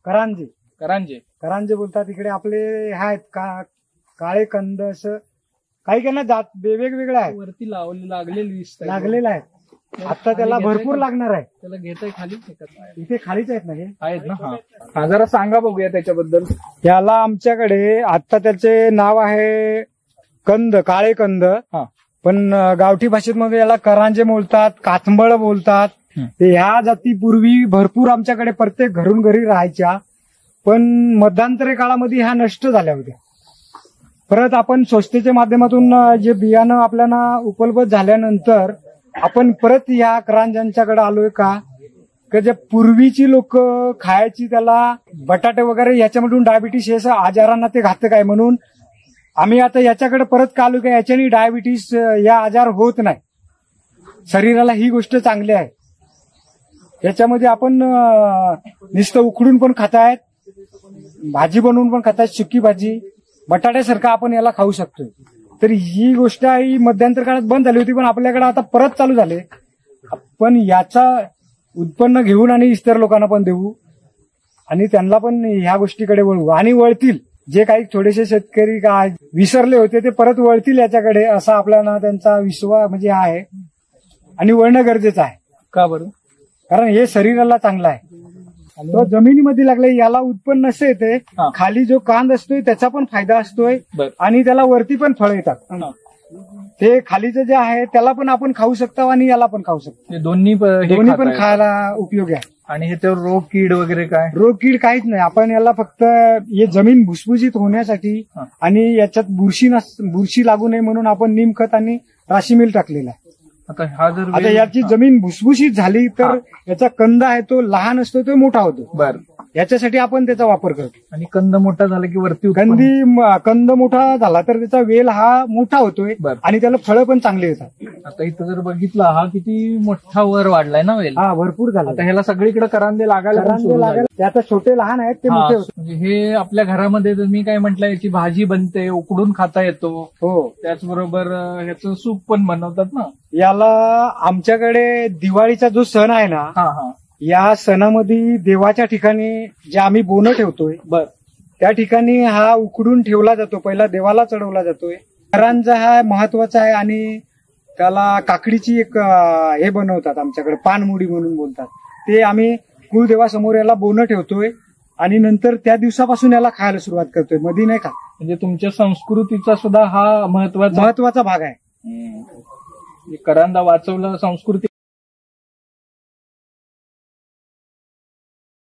करांजे करांजे करांजे बोलतात इकडे. आपले आहेत काळे कंद असं काही काही ना जात वेगवेगळं आहे. वरती लागलेली दिसत लागलेलं आहे. आता त्याला भरपूर लागणार आहे. त्याला घेताय खाली इथे खालीच आहेत ना हे आहेत ना. हा जरा सांगा बघूया त्याच्याबद्दल. त्याला आमच्याकडे आता त्याचे नाव आहे कंद, काळे कंद. पण गावठी भाषेत मध्ये याला करांजे बोलतात, काचंबळ बोलतात. ह्या जाती पूर्वी भरपूर आमच्याकडे प्रत्येक घरून घरी राहायच्या, पण मध्यांतरी काळामध्ये ह्या नष्ट झाल्या होत्या. परत आपण संस्थेच्या माध्यमातून जे बियाणं आपल्याला उपलब्ध झाल्यानंतर आपण परत या करांजांच्याकडे आलोय का जे पूर्वीची लोक खायची, त्याला बटाटे वगैरे याच्यामधून डायबिटीस हे आजारांना ते घातक आहे, म्हणून आम्ही आता याच्याकडे परत का आलो का याच्याने डायबिटीस या आजार होत नाही. शरीराला ही गोष्ट चांगली आहे. याच्यामध्ये आपण नुसतं उकडून पण खातायत, भाजी बनवून पण खातायत, सुकी भाजी बटाट्यासारखं आपण याला खाऊ शकतोय. तर ही गोष्ट ही मध्यंतर काळात बंद झाली होती, पण आपल्याकडे आता परत चालू झाले. आपण याचा उत्पन्न घेऊन आणि इतर लोकांना पण देऊ आणि त्यांना पण ह्या गोष्टीकडे वळवू आणि वळतील. जे काही थोडेसे शेतकरी काय विसरले होते ते परत वळतील याच्याकडे, असा आपल्याला त्यांचा विश्वास म्हणजे आहे आणि वळणं गरजेचं आहे. का बरं? कारण हे शरीराला चांगलं आहे. तो जमिनीमध्ये लागले याला उत्पन्न असं येते, खाली जो कांद असतोय त्याचा पण फायदा असतोय आणि त्याला वरती पण फळ येतात. ते खालीचं जे आहे त्याला पण आपण खाऊ शकतो आणि याला पण खाऊ शकतो. दोन्ही पण खायला उपयोगी आहे. आणि हे तर रोग कीड वगैरे काय? रोग कीड काहीच नाही. आपण याला फक्त हे जमीन भुसभुशीत होण्यासाठी आणि याच्यात बुरशी लागू नये म्हणून आपण निमखत आणि राशी मिल टाकलेला आहे. आता याची जमीन भुसभुशीत झाली तर याचा कंद आहे तो लहान असतो तो मोठा होतो. बरं, याच्यासाठी आपण त्याचा वापर करतो. आणि कंद मोठा झाला की वरती कंद मोठा झाला तर त्याचा वेल हा मोठा होतोय आणि त्याला फळं पण चांगली येतात. आता इथं जर बघितलं हा किती मोठा वर वाढलाय ना वेल. हा भरपूर झाला. आता ह्याला सगळीकडे करांदे लागायला आता छोटे लहान आहेत ते मोठे होतात. म्हणजे हे आपल्या घरामध्ये मी काय म्हटलं याची भाजी बनते, उकडून खाता येतो. हो, त्याचबरोबर ह्याचं सूप पण बनवतात ना. याला आमच्याकडे दिवाळीचा जो सण आहे ना, या सणामध्ये देवाच्या ठिकाणी जे आम्ही बोनं ठेवतोय त्या ठिकाणी हा उकडून ठेवला जातो. पहिला देवाला चढवला जातोय. करांजा हा महत्वाचा आहे आणि त्याला काकडीची एक हे बनवतात आमच्याकडे, पानमुडी म्हणून बोलतात. ते आम्ही कुलदेवासमोर याला बोनं ठेवतोय आणि नंतर त्या दिवसापासून याला खायला सुरुवात करतोय, मधी नाही खात. म्हणजे तुमच्या संस्कृतीचा सुद्धा हा महत्वाचा भाग आहे. करांदा वाचवला संस्कृती.